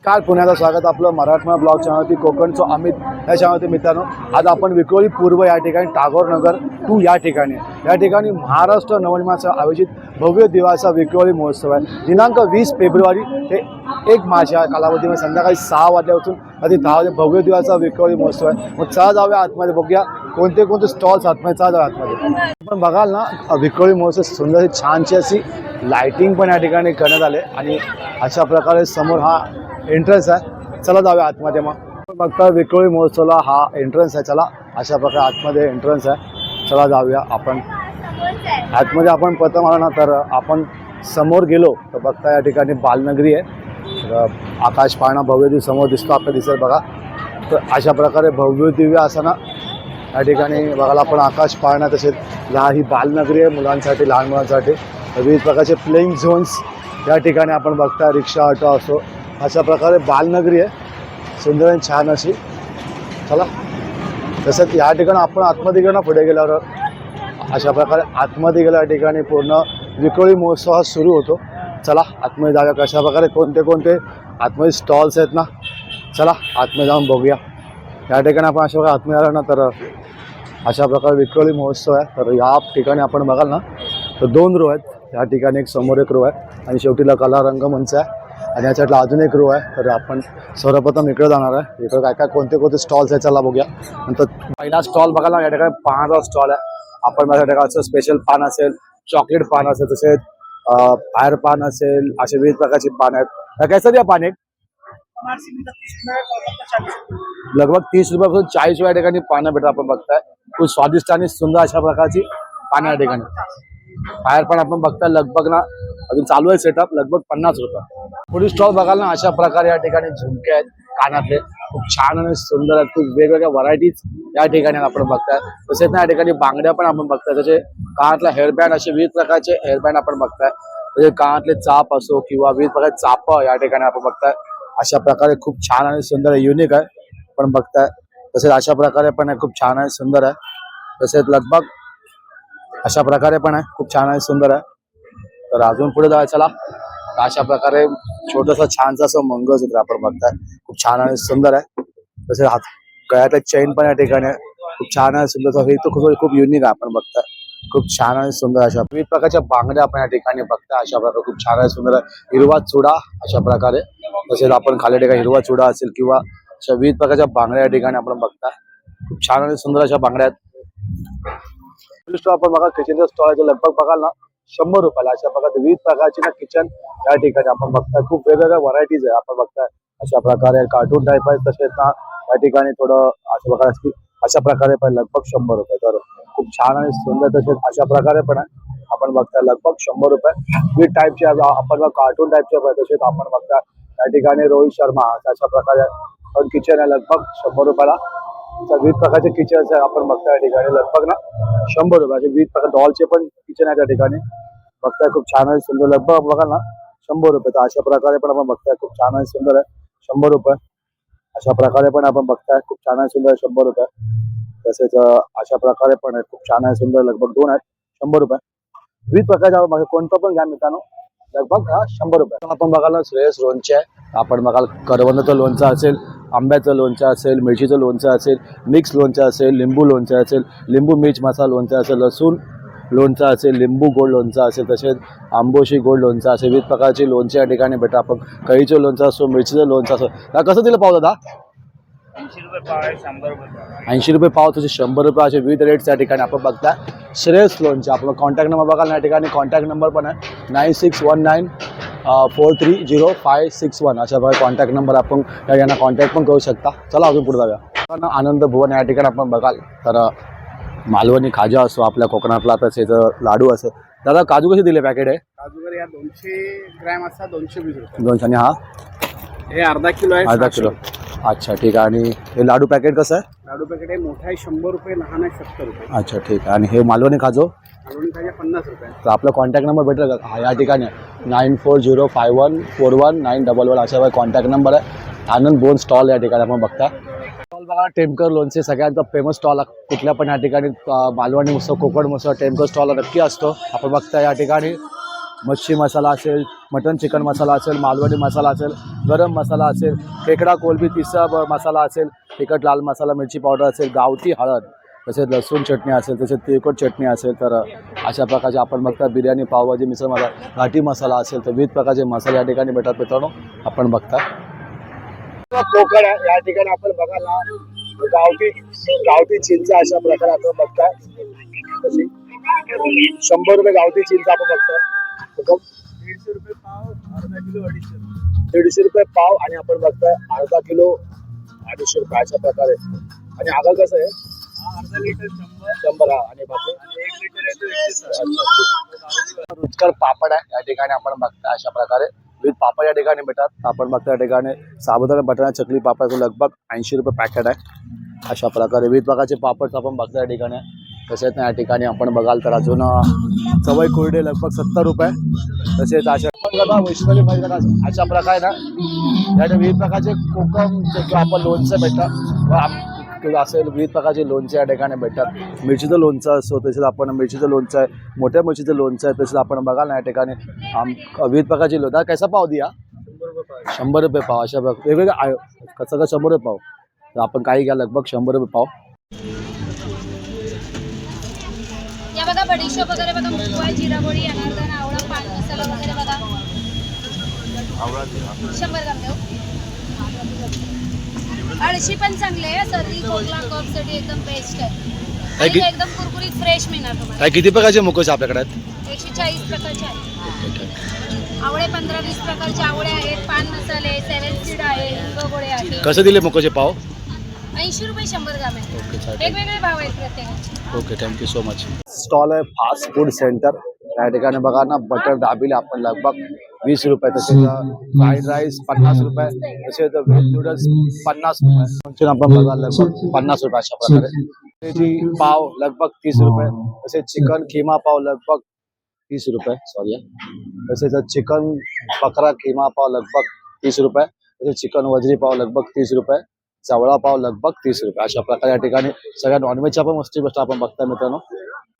नमस्कार, पुण्याला स्वागत आपलं मराठमोळा ब्लॉग चॅनलवरती कोकणचं अमित या चॅनलवरती. मित्रांनो, आज आपण विक्रोळी पूर्व या ठिकाणी टागोर नगर 2 या ठिकाणी महाराष्ट्र नवनिर्माणाचा आयोजित भव्य दिवाळीचा विक्रोळी महोत्सव आहे. दिनांक 20 फेब्रुवारी ते 1 मार्च या कालावधीमध्ये संध्याकाळी 6 वाजल्यापासून आधी 10 वाजे भव्य दिवाळीचा विक्रोळी महोत्सव आहे. मग चला जाऊया आतमध्ये, बघूया कोणते कोणते स्टॉल्स आतमध्ये. चला जाऊया आतमध्ये. आपण बघाल ना, विक्रोळी महोत्सव सुंदर छानशी अशी लाइटिंग पण या ठिकाणी करण्यात आले आणि अशा प्रकारे समोर हा एंट्रन्स आहे. चला जाऊया आतमध्ये. मग बघता विक्रोळी महोत्सवला हा एंट्रन्स आहे. चला, अशा प्रकारे आतमध्ये एंट्रन्स आहे. चला जाऊया आपण आतमध्ये. आपण प्रथम आला ना तर आपण समोर गेलो तर बघता या ठिकाणी बालनगरी आहे. तर आकाश पाळणा भव्य दिव्य समोर दिसतो, आपल्याला दिसेल बघा. तर अशा प्रकारे भव्य दिव्य असं ना या ठिकाणी बघायला आपण आकाश पाळणा. तसेच ही बालनगरी आहे मुलांसाठी, लहान मुलांसाठी. विविध प्रकारचे प्लेइंग झोन्स या ठिकाणी आपण बघता. रिक्षा, ऑटो असो, अशा प्रकारे बालनगरी आहे सुंदर आणि छान अशी. चला, तसंच या ठिकाणी आपण आतमध्ये गेलो ना, पुढे गेल्यावर अशा प्रकारे आतमध्ये गेल्या या ठिकाणी पूर्ण विक्रोळी महोत्सव हा सुरू होतो. चला आतमध्ये जाऊया, कशा प्रकारे कोणते कोणते आतमध्ये स्टॉल्स आहेत ना. चला आतमध्ये जाऊन बघूया. या ठिकाणी आपण अशा प्रकारे आतमध्ये आलो ना तर अशा प्रकारे विक्रोळी महोत्सव आहे. तर या ठिकाणी आपण बघाल ना तर 2 रो आहेत. या ठिकाणी एक समोर एक रो आहे आणि शेवटीला कला रंगमंच आहे आणि याच्यातला अजून एक रो आहे. तर आपण सर्वप्रथम इकडे जाणार आहे. इकडे काय काय कोणते कोणते स्टॉल्स आहेत चला बघूया. नंतर पहिला स्टॉल बघायला या ठिकाणी पानाचा स्टॉल आहे. आपण माझ्या ठिकाणचं स्पेशल पान असेल, चॉकलेट पान असेल, तसेच फायर पान असेल, असे विविध प्रकारचे पान आहेत. कैसे द्या पान एक? लगभग 30 रुपयापासून 40 रुपया ठिकाणी पानं भेटतात. आपण बघताय खूप स्वादिष्ट आणि सुंदर अशा प्रकारची पानं या ठिकाणी. फायर पान आपण बघताय लगभग ना अजून चालू आहे सेटअप, लगभग 50 रुपये. पुढील स्टॉल बघाल ना, अशा प्रकारे या ठिकाणी झुमके आहेत कानातले, खूप छान आणि सुंदर आहेत. खूप वेगवेगळ्या व्हरायटीज या ठिकाणी आपण बघताय. तसेच ना या ठिकाणी बांगड्या पण आपण बघताय. त्याचे कानातला हेअरबँड, असे विविध प्रकारचे हेअरबँड आपण बघताय. म्हणजे कानातले चाप असो किंवा विविध प्रकारचे चाप या ठिकाणी आपण बघताय. अशा प्रकारे खूप छान आणि सुंदर आहे, युनिक आहे पण बघताय. तसेच अशा प्रकारे पण आहे, खूप छान आहे, सुंदर आहे. तसेच लगभग अशा प्रकारे पण आहे, खूप छान आहे, सुंदर आहे. तर अजून पुढे जायचं. चला, अशा प्रकारे छोटंसं छानसं असं मंगळसूत्र आपण बघताय, खूप छान आणि सुंदर आहे. तसेच हात गळ्यातले चेन पण या ठिकाणी खूप छान आहे, सुंदर. हे तो खूप युनिक आहे, आपण बघताय. खूप छान आणि सुंदर अशा विविध प्रकारच्या बांगड्या आपण या ठिकाणी बघताय. अशा प्रकारे खूप छान आहे, सुंदर आहे. हिरवा चुडा अशा प्रकारे. तसेच आपण खाली ठिकाणी हिरवा चुडा असेल किंवा अशा विविध प्रकारच्या बांगड्या या ठिकाणी आपण बघताय. खूप छान आणि सुंदर अशा बांगड्या आहेत. आपण बघा किचनचा स्टॉल आहे, लगभग बघाल ना 100 रुपयाला. अशा प्रकारे विविध प्रकारची ना किचन या ठिकाणी आपण बघताय. खूप वेगवेगळ्या व्हरायटीज आहे आपण बघताय. अशा प्रकारे कार्टून टाईप आहे. तसेच ना या ठिकाणी थोडं अशा प्रकारे अशा प्रकारे पण लगभग 100 रुपये. तर खूप छान आणि सुंदर. तसेच अशा प्रकारे पण आहे आपण बघताय, लगभग 100 रुपये. विविध टाईपचे आपण कार्टून टाईपचे पण. तसेच आपण बघताय या ठिकाणी रोहित शर्मा अशा प्रकारे पण किचन आहे, लगभग 100 रुपयाला. विविध प्रकारचे किचन्स आहे आपण बघताय या ठिकाणी, लगभग ना 100 रुपयाचे. विविध प्रकार डॉलचे पण किचन आहे त्या ठिकाणी बघताय. खूप छान आहे, सुंदर. लगभग बघा ना 100 रुपये. तर अशा प्रकारे पण आपण बघताय, खूप छान आहे, सुंदर आहे. 100 रुपये. अशा प्रकारे पण आपण बघताय, खूप छान आहे, सुंदर. 100 रुपये. तसेच अशा प्रकारे पण आहे, खूप छान आहे, सुंदर. लगभग 2 आहेत, 100 रुपये. विविध प्रकारचे कोणतं पण घ्या मित्रांनो, लगभग 100 रुपये. आपण बघायला श्रेयस लोणचे आहे. आपण बघाल करवंदाचं लोणचं असेल, आंब्याचं लोणचं असेल, मिरचीचं लोणचं असेल, मिक्स लोणचं असेल, लिंबू लोणचं असेल, लिंबू मिर्च मसाला लोणचं असेल, लसूण लोणचं असेल, लिंबू गोड लोणचं असेल, तसेच आंबोशी गोड लोणचं असेल. विविध प्रकारचे लोणचे या ठिकाणी भेटा. आपण कैरीचं लोणचं असो, मिरचीचं लोणचं असो. कसं दिलं पाव दादा? 80 रुपये पाव आहे, 100 रुपये पाव. 80 रुपये पाव, तुझे 100 रुपये असे विविध रेट्स या ठिकाणी आपण बघताय. श्रेयस लोणचे. आपला कॉन्टॅक्ट नंबर बघाल या ठिकाणी. कॉन्टॅक्ट नंबर पण आहे 9619430561. अशा प्रकारे कॉन्टॅक्ट नंबर आपण यांना कॉन्टॅक्ट पण करू शकता. चला अजून पुढे जाऊया. आनंद भुवन या ठिकाणी आपण बघाल तर मालवणी खाजा असो, आपल्या कोकणातला तसेच लाडू असो. दादा काजू कसे दिले पॅकेट आहे? काजू वगैरे या 200 ग्रॅम असता 220 रुपये. 200. आणि हा हे अर्धा किलो आहे, अर्धा किलो. अच्छा ठीक आहे. आणि हे लाडू पॅकेट कसं आहे? लाडू पॅकेट आहे, मोठा आहे 100 रुपये, लहान आहे 70 रुपये. अच्छा ठीक आहे. आणि हे मालवणी खाजो? मालवणी खाजा 50 रुपये. तर आपला कॉन्टॅक्ट नंबर भेटेल का? हा या ठिकाणी 9405141911 अशा कॉन्टॅक्ट नंबर आहे. आनंद भुवन स्टॉल या ठिकाणी आपण बघता. स्टॉल बघा टेमकर लोणचे, सगळ्यांचा फेमस स्टॉल. कुठल्या पण या ठिकाणी मालवणी उत्सव, कोकण उत्सव टेमकर स्टॉल नक्की असतो. आपण बघता या ठिकाणी मच्छी मसाला असेल, मटन चिकन मसाला असेल, मालवणी मसाला असेल, गरम मसाला असेल, खेकडा कोलबी तिस्सा मसाला असेल, तिखट लाल मसाला मिरची पावडर असेल, गावठी हळद, तसेच लसूण चटणी असेल, तसेच तिखट चटणी असेल. तर अशा प्रकारचे आपण बघता बिर्याणी, पावभाजी, मिसळ मसाला, घाटी मसाला असेल, तर विविध प्रकारचे मसाले या ठिकाणी भेटतात मित्रांनो. आपण बघता कोकण आहे या ठिकाणी आपण बघायला गावठी चिंच अशा प्रकारे आपण बघताय. तशी 100 रुपये गावठी चिंच आपण बघतोय. 150 रुपये पाव, अर्धा किलो 250 रुपये. 150 रुपये पाव आणि आपण बघताय अर्धा किलो 250 रुपये अशा प्रकारे. आणि आगळ कसं आहे? हा अर्धा लिटर 100 100 हा. आणि बाकी आणि 1 लिटर येतो 160. रुचकर पापड आहे या ठिकाणी आपण बघता अशा प्रकारे. विविध पापड या ठिकाणी भेटतात. आपण बघता या ठिकाणी साबुदाणा बटाटा चकली पापड लगभग 80 रुपये पॅकेट आहे. अशा प्रकारे विविध प्रकारचे पापड आपण बघता या ठिकाणी. तसेच या ठिकाणी आपण बघाल तर अजून सवय कोरडे लगभग 70 रुपये. तसेच अशा वैष्णवी अशा प्रकारे ना या विविध प्रकारचे कोकम किंवा आपण लोणचं भेटतात किंवा असेल विविध प्रकारचे लोणचे या ठिकाणी भेटतात. मिरचीचं लोणचं असतो, तसेच आपण मिरचीचं लोणचं आहे, मोठ्या मिरचीचं लोणचं आहे. तसेच आपण बघाल ना या ठिकाणी विविध प्रकारचे लोणचं. कैसा पाव दिया? 100 रुपये पाव. अशा वेगवेगळ्या कसं 100 रुपये पाव. तर आपण काही घ्या लगभग 100 रुपये पाव. या बघा बडीशोप वगैरे बघा, मुगवाल, जिरागोळी, अनारदाना, आवळा, पान मसाला वगैरे बघा. 100 ग्राम देऊ. अळशी पण चांगले आहे, सर्दी खोकला कफसाठी एकदम बेस्ट आहे. आणि एकदम कुरकुरीत फ्रेश मिळणार तुम्हाला. किती प्रकारचे मुकोस आपल्याकडे आहेत? 140 प्रकारचे आहेत. आवळे 15-20 प्रकारचे आवळे आहेत, पान मसाले, 7 सीड आहे, हिंग गोळे आहे. कसे दिले मुकोचे पाव? 80 रुपये 100 ग्राम आहे. ओके वेगवेगळे भाव आहेत प्रत्येकाचे. Okay, thank you so much. Stall आहे फास्ट फूड सेंटर. या ठिकाणी बघा ना बटर दाबेली आपण लगभग 20 रुपये. तसेच फ्राईड राईस 50 रुपये. तसेच व्हेज नूडल्स 50 रुपये. आपण बघा लगभग 50 रुपये अशा प्रकारे. पाव लगभग 30 रुपये. तसेच चिकन खिमा पाव लगभग 30 रुपये. सॉरी. तसेच चिकन बकरा खिमा पाव लगभग 30 रुपये. तसेच चिकन वजरी पाव लगभग 30 रुपये. चवळा पाव लगभग 30 रुपये. अशा प्रकारे या ठिकाणी सगळ्या नॉनव्हेजच्या पण वस्तू गोष्ट आपण बघताय मित्रांनो.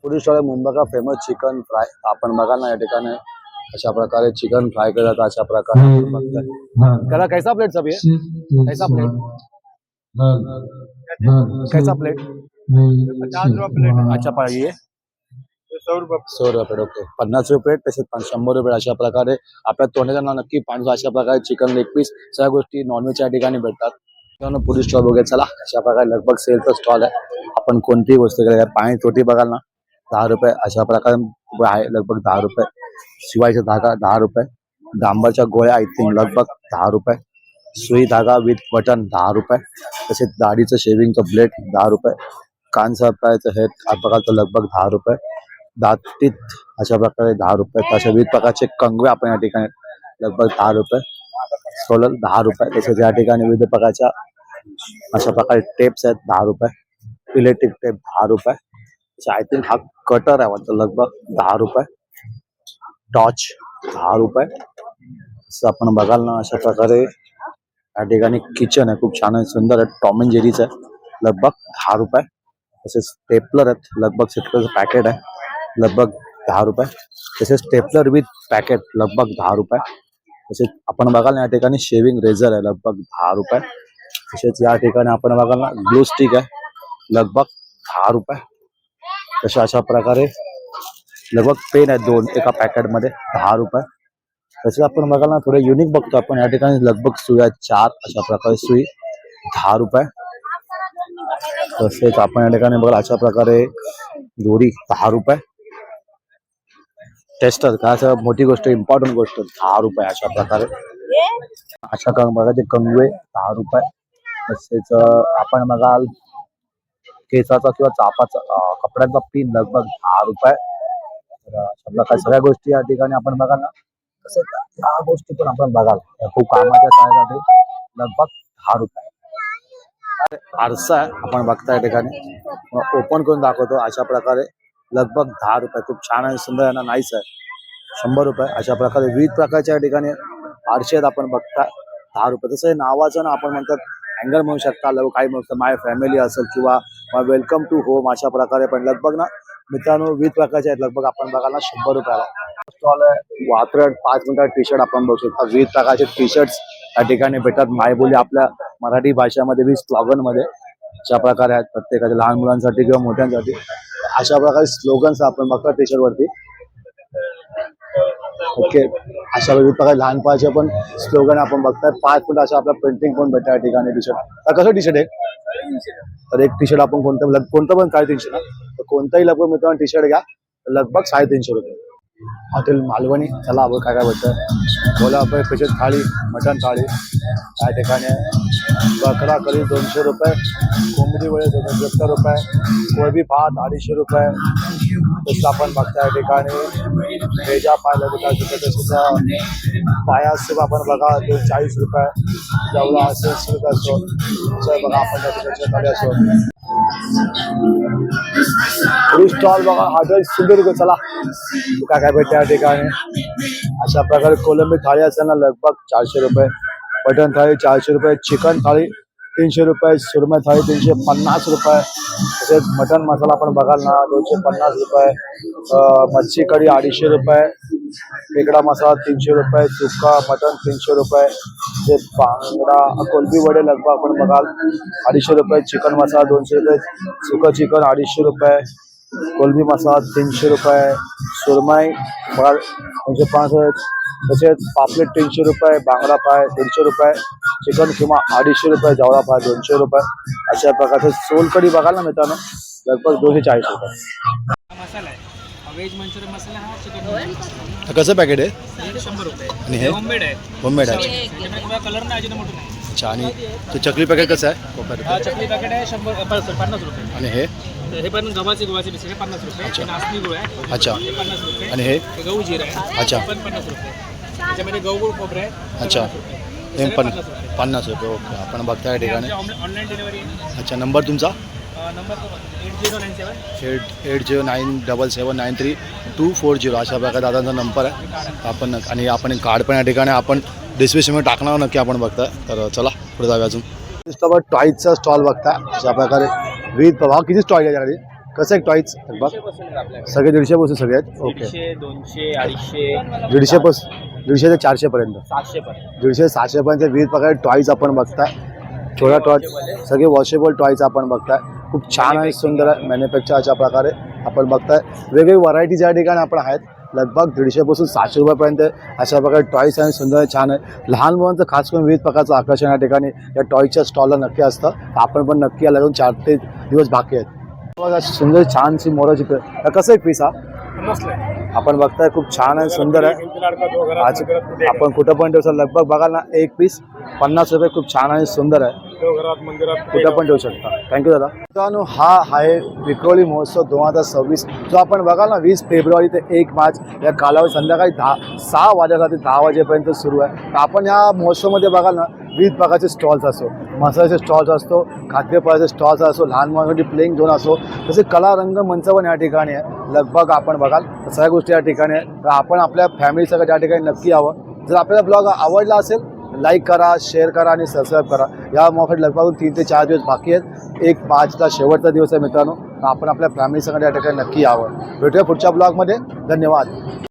पुढील स्टॉल मुंबई का फेमस चिकन फ्राय. आपण बघाल ना या ठिकाणी अशा प्रकारे चिकन फ्राय केलं जातं. अशा प्रकारे आपण बघताय. त्याला कैसा प्लेट सब ये? कैसा प्लेट? कैसा प्लेट? 50 रुपये प्लेट है. अच्छा पाहिजे 100 रुपये. 100 रुपये प्लेट. ओके. 50 रुपये प्लेट. तसेच 100 रुपये. अशा प्रकारे आपल्या तोंडाच्या नक्की 500 अशा प्रकारे चिकन लेग पीस सगळ्या गोष्टी नॉनव्हेज या ठिकाणी भेटतात. पुढील स्टॉल बघूया चला. अशा प्रकारे लगभग सेलचा स्टॉल आहे. आपण कोणतीही वस्तू केली पाणी तोटी बघाल ना 10 रुपये. अशा प्रकारे आहे लगभग 10 रुपये. शिवायचा धागा 10 रुपये. डांबरच्या गोळ्या आय थिंक लगभग 10 रुपये. सुई धागा विथ बटन 10 रुपये. तसेच दाढीचं शेविंगचं ब्लेड 10 रुपये. कान साफायचं हे बघाल तर लगभग 10 रुपये. दातीत अशा प्रकारे 10 रुपये. तसे विविध प्रकारचे कंगवे आपण या ठिकाणी लगभग 10 रुपये. सोलर 10 रुपये. तसेच या ठिकाणी विविध प्रकारच्या अशा प्रकारे टेप्स आहेत 10 रुपये. इलेक्ट्रिक टेप 10 रुपये. आय थिंक हा कटर आहे वाटतं लगभग 10 रुपये. टॉर्च 10 रुपये. असं आपण बघाल ना अशा प्रकारे या ठिकाणी किचन आहे खूप छान आहे सुंदर आहे. टॉम अँड जेरीचं आहे लगभग 10 रुपये. तसेच स्टेपलर आहेत लगभग स्टेपलरचं पॅकेट आहे लगभग 10 रुपये. तसेच स्टेपलर विथ पॅकेट लगभग 10 रुपये. तसेच आपण बघाल ना या ठिकाणी शेविंग रेझर आहे लगभग 10 रुपये. तसेच या ठिकाणी आपण बघाल ना ग्लू स्टिक आहे लगभग 10 रुपये. तसे अशा प्रकारे लगभग पेन आहे 2 एका पॅकेटमध्ये 10 रुपये. तसेच आपण बघाल ना थोडे युनिक बघतो आपण या ठिकाणी लगभग सुई आहेत 4 अशा प्रकारे सुई 10 रुपये. तसेच आपण या ठिकाणी बघाल अशा प्रकारे दोरी 10 रुपये. टेस्टर काय मोठी गोष्ट इम्पॉर्टंट गोष्ट 10 रुपये. अशा प्रकारे अशा बघायचे कंगवे 10 रुपये. तसेच आपण बघाल केसाचा किंवा चापाचा कपड्यांचा पिन लगभग 10 रुपये. तर अशा प्रकारे सगळ्या गोष्टी या ठिकाणी आपण बघाल ना तसेच ह्या गोष्टी पण आपण बघाल खूप कामाच्या त्यासाठी लगभग 10 रुपये. आरसा आहे आपण बघता या ठिकाणी ओपन करून दाखवतो. अशा प्रकारे लगभग 10 रुपये. खूप छान आहे सुंदर आहे ना नाईस आहे. 100 रुपये. अशा प्रकारे विविध प्रकारच्या या ठिकाणी आरसे आहेत आपण बघता 10 रुपये. तसं नावाचं ना आपण म्हणतात हँगर म्हणू शकता लोक काही म्हणतात माय फॅमिली असेल किंवा वेलकम टू होम अशा प्रकारे पण लगभग ना मित्रांनो विविध प्रकारचे आहेत लगभग आपण बघायला 100 रुपयाला. स्टॉल आहे वात्रट 5 मिनिटात टी शर्ट आपण बघू शकता. विविध प्रकारचे टी शर्ट्स या ठिकाणी भेटतात. मायबोली आपल्या मराठी भाषेमध्ये 20 स्लोगन मध्ये अशा प्रकारे आहेत. प्रत्येकाच्या लहान मुलांसाठी किंवा मोठ्यांसाठी अशा प्रकारे स्लोगन्स आपण बघतो टी शर्ट वरती. ओके, अशा विविध प्रकारे लहानपणाचे पण स्लोगन आपण बघताय. 5 मिनिट अशा आपल्या प्रिंटिंग पण भेटतात या ठिकाणी टी शर्ट. कसं टी शर्ट आहे? तर एक टी शर्ट आपण कोणतं पण 350 ना, तर कोणताही लगभग मित्रांनो टी शर्ट घ्या लगभग 350 रुपये. हॉटेल मालवणी. चला आपण काय काय भेटतं बोला. आपण स्पेशल थाळी, मटण थाळी या ठिकाणी बकरा करी 200 रुपये, कोंबडी वडे 70 रुपये, कोळंबी भात 250 रुपये. तसं आपण बघता या ठिकाणी भेजा पाय लगेच तसं पाया सूप आपण बघा 40 रुपये, जेवढा असेल सुरू असतो बघा आपण त्या ठिकाणी असतो. स्टॉल बघा हॉटेल सुंदर. चला काय काय भेटते या ठिकाणी. अशा प्रकारे कोलंबी थाळी असेल ना लगभग 400 रुपये, मटन थाळी 400 रुपये, चिकन थाळी 300 रुपये, सुरमई थाळी 350 रुपये, तसेच मटन मसाला आपण बघाल ना 250 रुपये, मच्छी कढी 250 रुपये, खेकडा मसाला 300 रुपये, सुक्का मटन 300 रुपये, ते बांगडा कोलंबी वडे लगभग आपण बघाल 250 रुपये, चिकन मसाला 200 रुपये, सुक्का चिकन 250 रुपये, कोलंबी मसाला 300 रुपये, सुरमई बघाल 250, तसेच पापलेट 300 रुपये, बांगडा फ्राय 150 रुपये, चिकन किमा 250 रुपये, जवळा फ्राय 200 रुपये. अशा प्रकारचे सोलकढी बघाल ना मित्रांनो लगभग 240 रुपये. मसाला आहे व्हेज मंचुरियन मसाला. हा चिकन कसं पॅकेट आहे? 100 रुपये. आणि हे होममेड आहे. होममेड आहे. त्याच्यामध्ये कलर नाही अजिनोमोटो नाही. अच्छा, आणि ते चकली पॅकेट कसं आहे? हा चकली पॅकेट आहे 50 रुपये. आणि हे हे पण गव्हाचे बिस्किट आहे 50 रुपये. नाचणी गुळ आहे. अच्छा. हे 50 रुपये. आणि हे गहू जीरा आहे. अच्छा. पण 50 रुपये. त्याच्यामध्ये गहू गुळ खोबरं आहे. अच्छा. हे हे पण 50 रुपये. 50 रुपये. ओके, आपण बघता या ठिकाणी. ऑनलाईन डिलिव्हरी आहे. अच्छा, नंबर तुमचा? नंबर 8097 80979324 अशा प्रकारे दादांचा नंबर आहे. आपण आणि आपण एक कार्ड पण या ठिकाणी आपण डिस्क्रिप्शनमध्ये टाकणार नक्की आपण बघताय. तर चला पुढे जाऊया. अजून टॉईजचा स्टॉल बघता अशा प्रकारे विविध प्रभाव. किती स्टॉल याच्याकडे? कसं एक टॉईज बघ सगळे 150 पासून सगळे आहेत. ओके, 150 200 250 150 पासून 150 ते 400 पर्यंत, 700 पर्यंत 150 700 पर्यंत विविध प्रकारे टॉईज आपण बघताय. छोटा टॉय सगळे वॉशेबल टॉईज आपण बघताय. खूप छान आणि सुंदर आहे मॅन्युफॅक्चर अशा प्रकारे आपण बघताय. वेगवेगळी व्हरायटीज या ठिकाणी आपण आहेत. लगभग 150 पासून 700 रुपयापर्यंत अशा प्रकारे टॉईज आणि सुंदर छान आहे. लहान मुलांचं खास करून विविध प्रकारचं आकर्षण या ठिकाणी या टॉयच्या स्टॉलला नक्की असतं. आपण पण नक्की याला जाऊन 4 ते दिवस बाकी आहेत. बघा सुंदर छानशी मोराची कसं एक पीस हा आपण बघताय. खूप छान आहे, सुंदर आहे. आज आपण कुठं पण ठेवू लगभग बघाल ना एक पीस 50 रुपये. खूप छान आणि सुंदर आहे. कुठं पण ठेवू शकता. थँक्यू दादा. मित्रांनो हा आहे विक्रोळी महोत्सव 2026 जो आपण बघाल ना 20 फेब्रुवारी ते 1 मार्च या कालावधी संध्याकाळी 6 वाजेला ते 10 वाजेपर्यंत सुरू आहे. तर आपण या महोत्सवामध्ये बघाल ना विविध प्रकारचे स्टॉल्स असो, मसाल्याचे स्टॉल्स असतो, खाद्यपदार्थाचे स्टॉल्स असो, लहान मुलांसाठी प्लेइंग झोन असो, तसे कला रंग मंच पण या ठिकाणी आहे. लगभग आपण बघाल सगळ्या गोष्टी या ठिकाणी आहे. तर आपण आपल्या फॅमिलीसकट या ठिकाणी नक्की यावं. जर आपल्याला ब्लॉग आवडला असेल लाईक करा, शेअर करा आणि सबस्क्राईब करा. या मोफत लगभग 3 ते 4 दिवस बाकी आहेत. 1 मार्चचा शेवटचा दिवस आहे मित्रांनो. आपण आपल्या फॅमिलीसकट या ठिकाणी नक्की यावं. भेटूया पुढच्या ब्लॉगमध्ये. धन्यवाद.